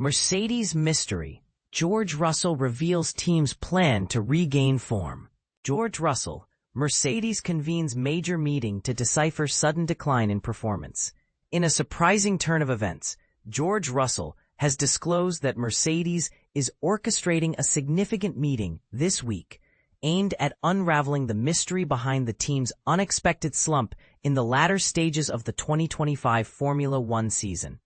Mercedes mystery. George Russell reveals team's plan to regain form. George Russell, Mercedes convenes major meeting to decipher sudden decline in performance. In a surprising turn of events, George Russell has disclosed that Mercedes is orchestrating a significant meeting this week aimed at unraveling the mystery behind the team's unexpected slump in the latter stages of the 2025 Formula One season.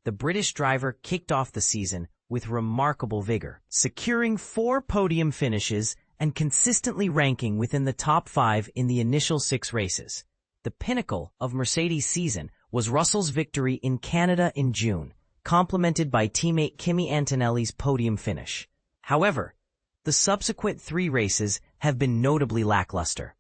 The British driver kicked off the season with remarkable vigor, securing 4 podium finishes and consistently ranking within the top 5 in the initial 6 races. The pinnacle of Mercedes' season was Russell's victory in Canada in June, complemented by teammate Kimi Antonelli's podium finish. However, the subsequent 3 races have been notably lackluster.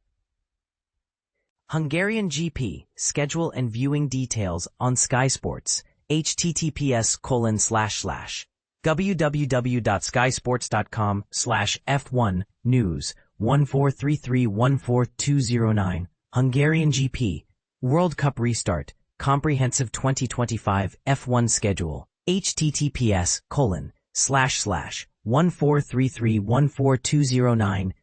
Hungarian GP, schedule and viewing details on Sky Sports, https://www.skysports.com/F1 News 143314209 Hungarian GP World Cup restart comprehensive 2025 F1 schedule https://143314209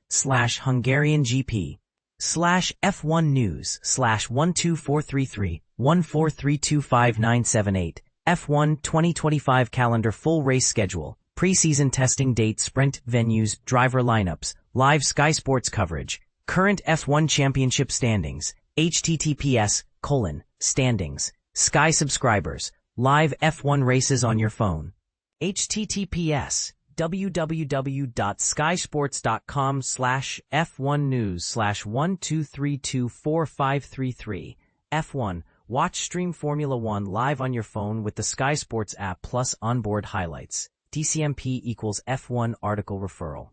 Hungarian GP/F1 News/1243314325978 F1 2025 calendar full race schedule, preseason testing date, sprint venues, driver lineups, live Sky Sports coverage, current F1 championship standings, https://standings, Sky subscribers, live F1 races on your phone, https://www.skysports.com/F1 News/123245333 F1 Watch stream Formula One live on your phone with the Sky Sports app plus onboard highlights. DCMP equals F1 article referral.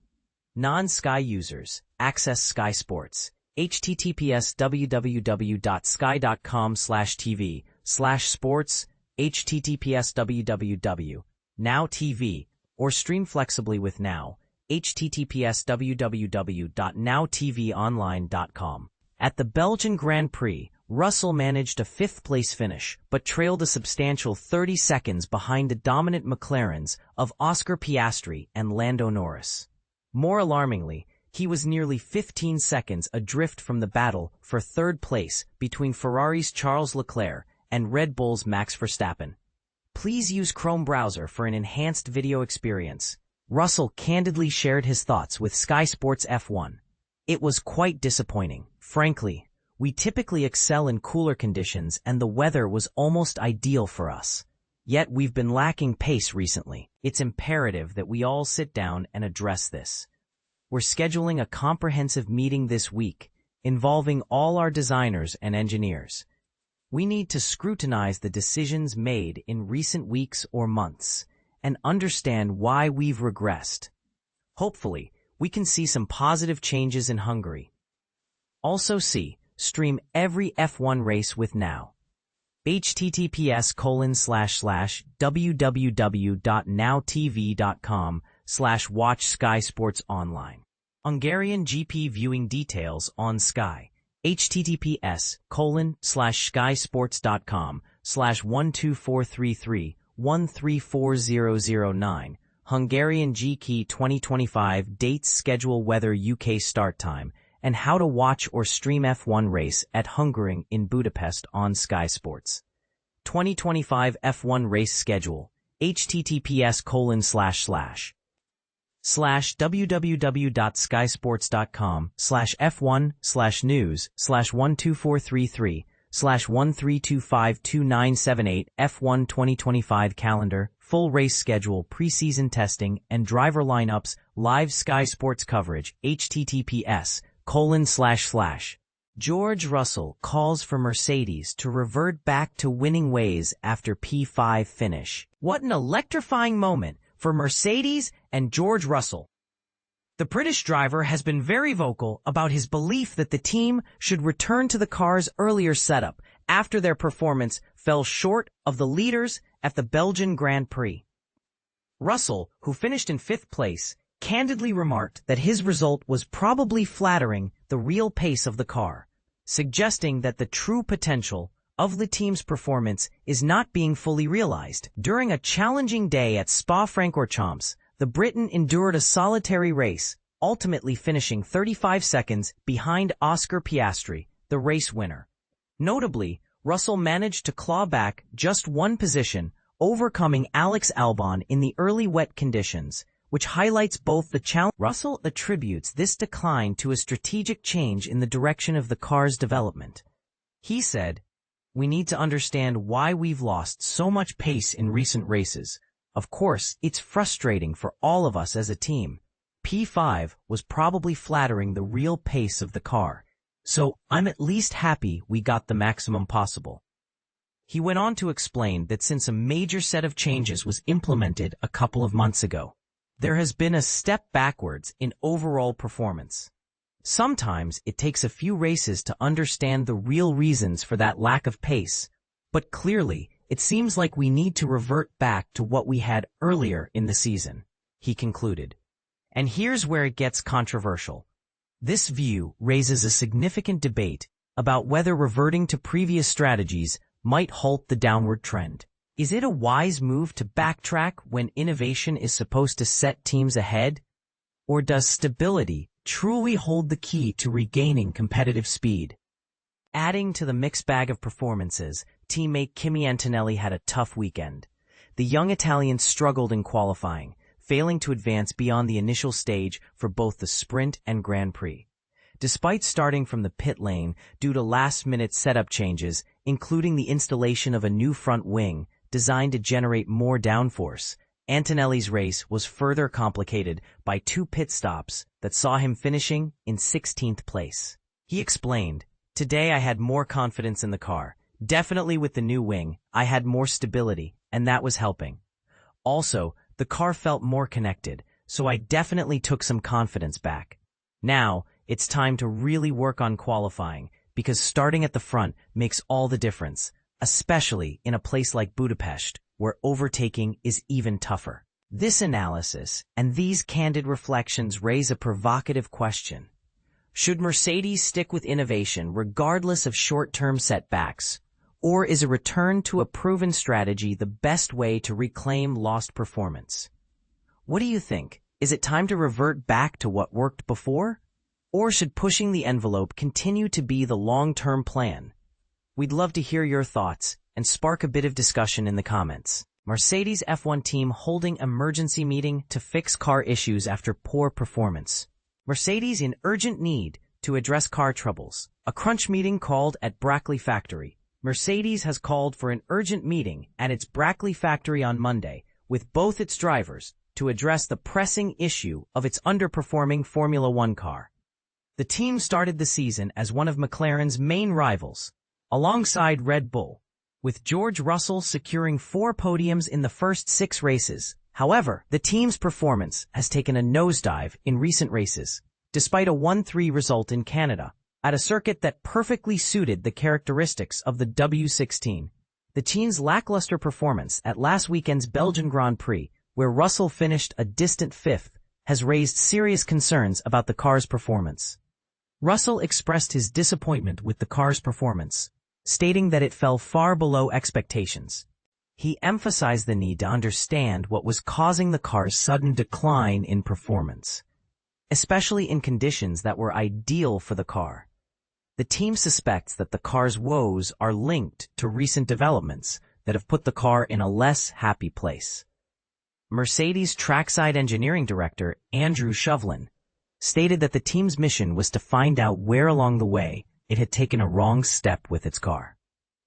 Non-Sky users, access Sky Sports. https://www.sky.com/tv/sports https://www.now TV or stream flexibly with Now. https://www.nowtvonline.com. At the Belgian Grand Prix, Russell managed a 5th-place finish, but trailed a substantial 30 seconds behind the dominant McLarens of Oscar Piastri and Lando Norris. More alarmingly, he was nearly 15 seconds adrift from the battle for 3rd place between Ferrari's Charles Leclerc and Red Bull's Max Verstappen. Please use Chrome browser for an enhanced video experience. Russell candidly shared his thoughts with Sky Sports F1. It was quite disappointing, frankly. We typically excel in cooler conditions and the weather was almost ideal for us. Yet we've been lacking pace recently. It's imperative that we all sit down and address this. We're scheduling a comprehensive meeting this week, involving all our designers and engineers. We need to scrutinize the decisions made in recent weeks or months and understand why we've regressed. Hopefully, we can see some positive changes in Hungary. Also stream every F1 race with Now. https://www.nowtv.com/watch Sky Sports Online. Hungarian GP viewing details on Sky. https://skysports.com/12433134009 Hungarian GP 2025 dates, schedule, weather, UK start time, and how to watch or stream F1 race at Hungaroring in Budapest on Sky Sports. 2025 F1 race schedule, https://www.skysports.com/F1/news/12433/132529778 F1 2025 calendar, full race schedule, preseason testing, and driver lineups, live Sky Sports coverage, https:// George Russell calls for Mercedes to revert back to winning ways after P5 finish. What an electrifying moment for Mercedes and George Russell. The British driver has been very vocal about his belief that the team should return to the car's earlier setup after their performance fell short of the leaders at the Belgian Grand Prix. Russell, who finished in 5th place, candidly remarked that his result was probably flattering the real pace of the car, suggesting that the true potential of the team's performance is not being fully realized. During a challenging day at Spa-Francorchamps, the Briton endured a solitary race, ultimately finishing 35 seconds behind Oscar Piastri, the race winner. Notably, Russell managed to claw back just one position, overcoming Alex Albon in the early wet conditions, which highlights both the challenge. Russell attributes this decline to a strategic change in the direction of the car's development. He said, "We need to understand why we've lost so much pace in recent races. Of course, it's frustrating for all of us as a team. P5 was probably flattering the real pace of the car, so I'm at least happy we got the maximum possible." He went on to explain that since a major set of changes was implemented a couple of months ago, there has been a step backwards in overall performance. Sometimes it takes a few races to understand the real reasons for that lack of pace, but clearly it seems like we need to revert back to what we had earlier in the season, he concluded. And here's where it gets controversial. This view raises a significant debate about whether reverting to previous strategies might halt the downward trend. Is it a wise move to backtrack when innovation is supposed to set teams ahead? Or does stability truly hold the key to regaining competitive speed? Adding to the mixed bag of performances, teammate Kimi Antonelli had a tough weekend. The young Italian struggled in qualifying, failing to advance beyond the initial stage for both the sprint and Grand Prix. Despite starting from the pit lane due to last-minute setup changes, including the installation of a new front wing designed to generate more downforce, Antonelli's race was further complicated by 2 pit stops that saw him finishing in 16th place. He explained, "Today I had more confidence in the car. Definitely with the new wing, I had more stability, and that was helping. Also, the car felt more connected, so I definitely took some confidence back. Now, it's time to really work on qualifying, because starting at the front makes all the difference, especially in a place like Budapest, where overtaking is even tougher." This analysis and these candid reflections raise a provocative question. Should Mercedes stick with innovation regardless of short-term setbacks, or is a return to a proven strategy the best way to reclaim lost performance? What do you think? Is it time to revert back to what worked before? Or should pushing the envelope continue to be the long-term plan? We'd love to hear your thoughts and spark a bit of discussion in the comments. Mercedes F1 team holding emergency meeting to fix car issues after poor performance. Mercedes in urgent need to address car troubles. A crunch meeting called at Brackley factory. Mercedes has called for an urgent meeting at its Brackley factory on Monday with both its drivers to address the pressing issue of its underperforming Formula One car. The team started the season as one of McLaren's main rivals, alongside Red Bull, with George Russell securing 4 podiums in the first 6 races. However, the team's performance has taken a nosedive in recent races, despite a 1-3 result in Canada, at a circuit that perfectly suited the characteristics of the W16. The team's lackluster performance at last weekend's Belgian Grand Prix, where Russell finished a distant 5th, has raised serious concerns about the car's performance. Russell expressed his disappointment with the car's performance, stating that it fell far below expectations. He emphasized the need to understand what was causing the car's sudden decline in performance, especially in conditions that were ideal for the car. The team suspects that the car's woes are linked to recent developments that have put the car in a less happy place. Mercedes trackside engineering director Andrew Shovlin stated that the team's mission was to find out where along the way it had taken a wrong step with its car.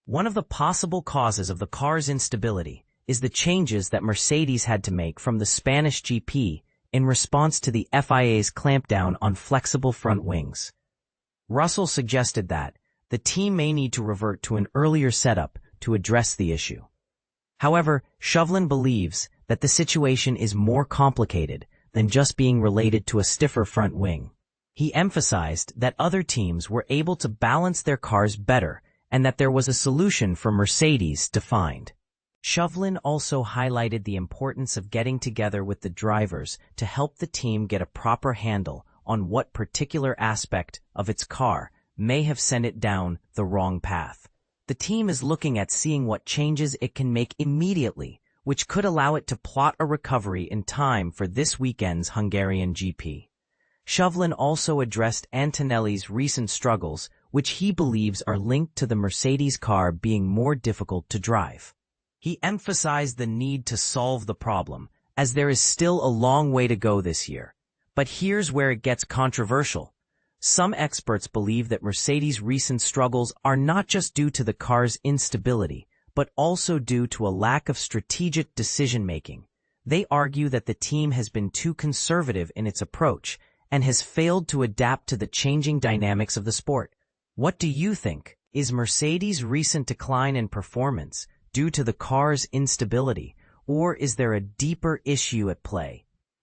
One of the possible causes of the car's instability is the changes that Mercedes had to make from the Spanish GP in response to the FIA's clampdown on flexible front wings. Russell suggested that the team may need to revert to an earlier setup to address the issue. However, Shovlin believes that the situation is more complicated than just being related to a stiffer front wing. He emphasized that other teams were able to balance their cars better and that there was a solution for Mercedes to find. Shovlin also highlighted the importance of getting together with the drivers to help the team get a proper handle on what particular aspect of its car may have sent it down the wrong path. The team is looking at seeing what changes it can make immediately, which could allow it to plot a recovery in time for this weekend's Hungarian GP. Chauvelin also addressed Antonelli's recent struggles, which he believes are linked to the Mercedes car being more difficult to drive. He emphasized the need to solve the problem, as there is still a long way to go this year. But here's where it gets controversial. Some experts believe that Mercedes' recent struggles are not just due to the car's instability, but also due to a lack of strategic decision-making. They argue that the team has been too conservative in its approach and has failed to adapt to the changing dynamics of the sport. What do you think? Is Mercedes' recent decline in performance due to the car's instability, or is there a deeper issue at play?